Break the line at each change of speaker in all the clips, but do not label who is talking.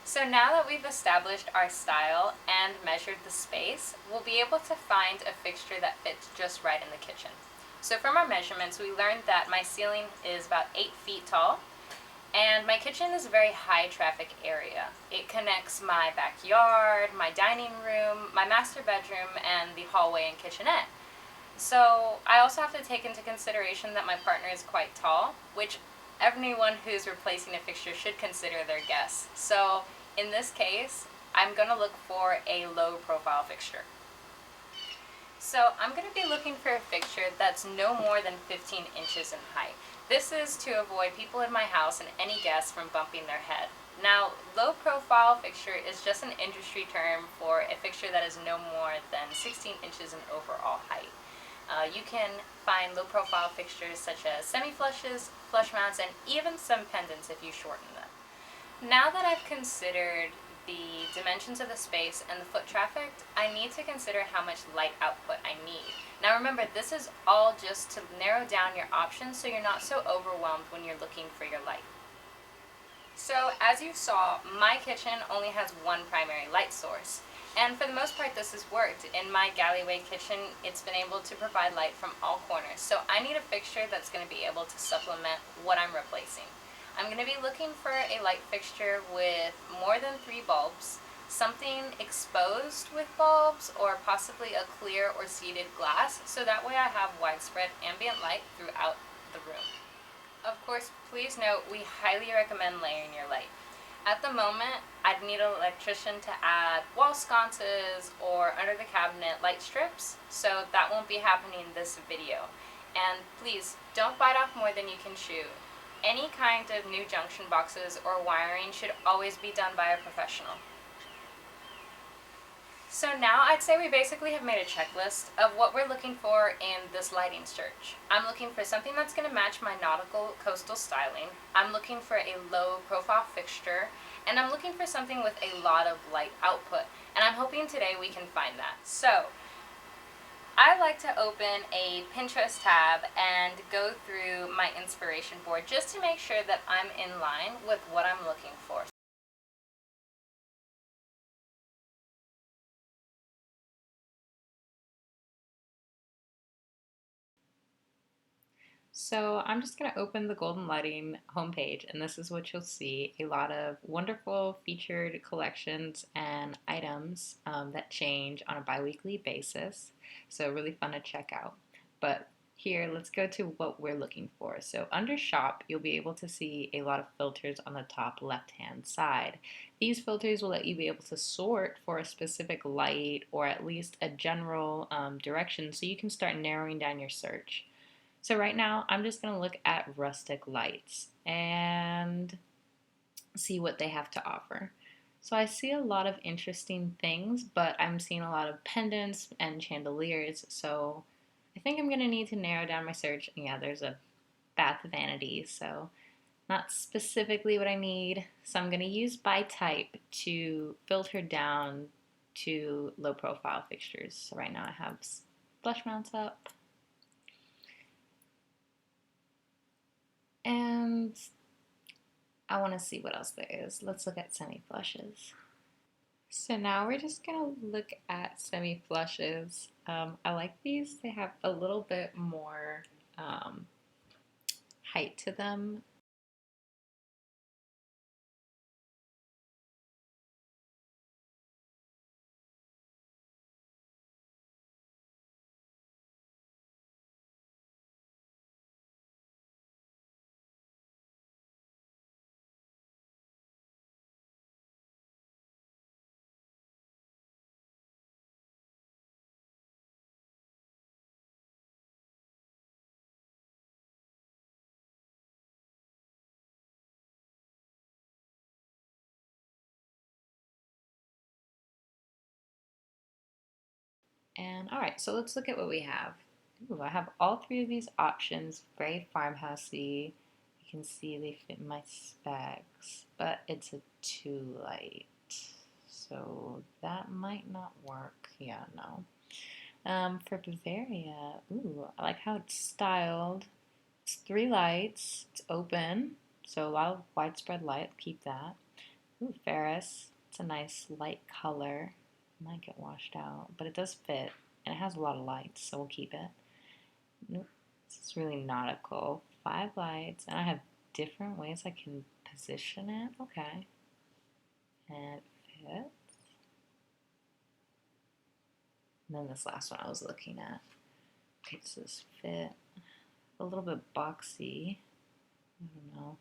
So now that we've established our style and measured the space, we'll be able to find a fixture that fits just right in the kitchen. So from our measurements, we learned that my ceiling is about 8 feet tall, and my kitchen is a very high traffic area. It connects my backyard, my dining room, my master bedroom, and the hallway and kitchenette. So I also have to take into consideration that my partner is quite tall, which everyone who's replacing a fixture should consider their guests. So in this case, I'm going to look for a low profile fixture. So I'm going to be looking for a fixture that's no more than 15 inches in height. This is to avoid people in my house and any guests from bumping their head. Now, low profile fixture is just an industry term for a fixture that is no more than 16 inches in overall height. You can find low profile fixtures such as semi-flushes, flush mounts, and even some pendants if you shorten them. Now that I've considered the dimensions of the space and the foot traffic, I need to consider how much light output I need. Now remember, this is all just to narrow down your options so you're not so overwhelmed when you're looking for your light. So as you saw, my kitchen only has one primary light source. And for the most part, this has worked. In my galleyway kitchen, it's been able to provide light from all corners. So I need a fixture that's going to be able to supplement what I'm replacing. I'm going to be looking for a light fixture with more than 3 bulbs, something exposed with bulbs, or possibly a clear or seated glass, so that way I have widespread ambient light throughout the room. Of course, please note, we highly recommend layering your light. At the moment, I'd need an electrician to add wall sconces or under the cabinet light strips, so that won't be happening in this video. And please, don't bite off more than you can chew. Any kind of new junction boxes or wiring should always be done by a professional. So now I'd say we basically have made a checklist of what we're looking for in this lighting search. I'm looking for something that's going to match my nautical coastal styling. I'm looking for a low profile fixture, and I'm looking for something with a lot of light output. And I'm hoping today we can find that. So I like to open a Pinterest tab and go through my inspiration board just to make sure that I'm in line with what I'm looking for. So I'm just going to open the Golden Lighting homepage, and this is what you'll see. A lot of wonderful featured collections and items that change on a bi-weekly basis. So really fun to check out. But here, let's go to what we're looking for. So under shop, you'll be able to see a lot of filters on the top left-hand side. These filters will let you be able to sort for a specific light or at least a general direction, so you can start narrowing down your search. So right now, I'm just going to look at rustic lights and see what they have to offer. So I see a lot of interesting things, but I'm seeing a lot of pendants and chandeliers. So I think I'm going to need to narrow down my search. Yeah, there's a bath vanity, so not specifically what I need. So I'm going to use by type to filter down to low profile fixtures. So right now I have flush mounts up. And I want to see what else there is. Let's look at semi-flushes. So now we're just going to look at semi-flushes. I like these. They have a little bit more height to them. And all right, so let's look at what we have. Ooh, I have all 3 of these options, very farmhousey. You can see they fit my specs, but it's a 2 light. So that might not work. Yeah, no. For Bavaria, ooh, I like how it's styled. It's 3 lights, it's open, so a lot of widespread light, keep that.
Ooh, Ferris. It's a nice light color. Might get washed out, but it does fit, and it has a lot of lights, so we'll keep it. Nope, this is really nautical. 5 lights, and I have different ways I can position it. Okay, and it fits. And then this last one I was looking at. Okay, does this fit? A little bit boxy. I don't know.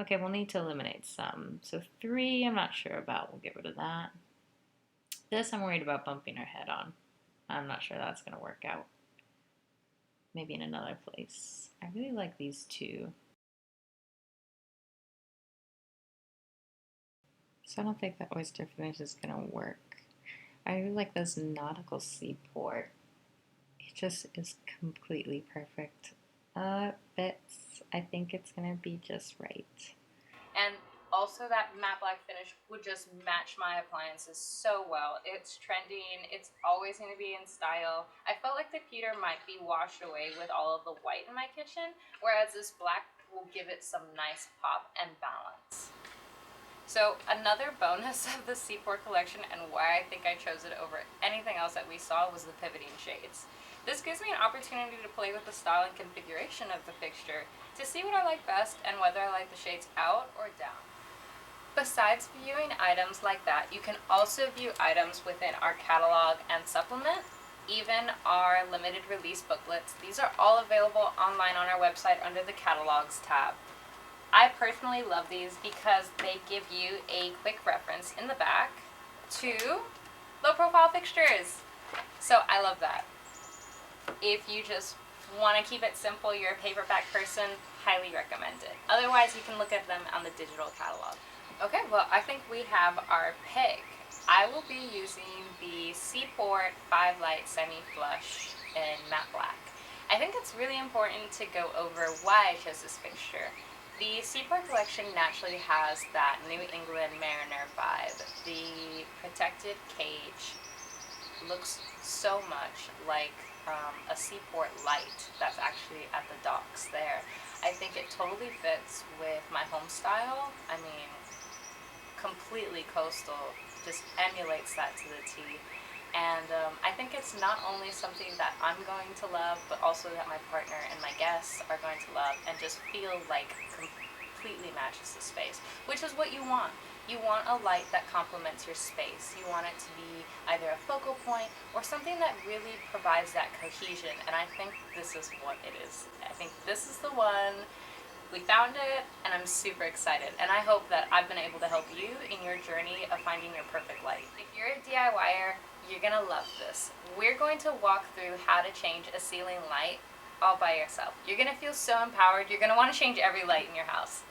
Okay, we'll need to eliminate some. So 3, I'm not sure about. We'll get rid of that. This I'm worried about bumping our head on. I'm not sure that's going to work out. Maybe in another place. I really like these two. So I don't think that oyster finish is going to work. I really like this nautical seaport. It just is completely perfect. It fits. I think it's going to be just right.
And also that matte black finish would just match my appliances so well. It's trending, it's always going to be in style. I felt like the pewter might be washed away with all of the white in my kitchen, whereas this black will give it some nice pop and balance. So another bonus of the Seaport collection and why I think I chose it over anything else that we saw was the pivoting shades. This gives me an opportunity to play with the style and configuration of the fixture to see what I like best and whether I like the shades out or down. Besides viewing items like that, you can also view items within our catalog and supplement, even our limited release booklets. These are all available online on our website under the catalogs tab. I personally love these because they give you a quick reference in the back to low profile fixtures. So I love that. If you just want to keep it simple, you're a paperback person, highly recommend it. Otherwise, you can look at them on the digital catalog. Okay, well, I think we have our pick. I will be using the Seaport 5 Light Semi-Flush in matte black. I think it's really important to go over why I chose this fixture. The Seaport collection naturally has that New England Mariner vibe. The protected cage looks so much like a seaport light that's actually at the docks there. I think it totally fits with my home style. I mean, completely coastal, just emulates that to the T. And I think it's not only something that I'm going to love, but also that my partner and my guests are going to love and just feel like completely matches the space, which is what you want. You want a light that complements your space. You want it to be either a focal point or something that really provides that cohesion, and I think this is what it is. I think this is the one. We found it, and I'm super excited, and I hope that I've been able to help you in your journey of finding your perfect light. If you're a DIYer, you're gonna love this. We're going to walk through how to change a ceiling light all by yourself. You're gonna feel so empowered. You're gonna want to change every light in your house.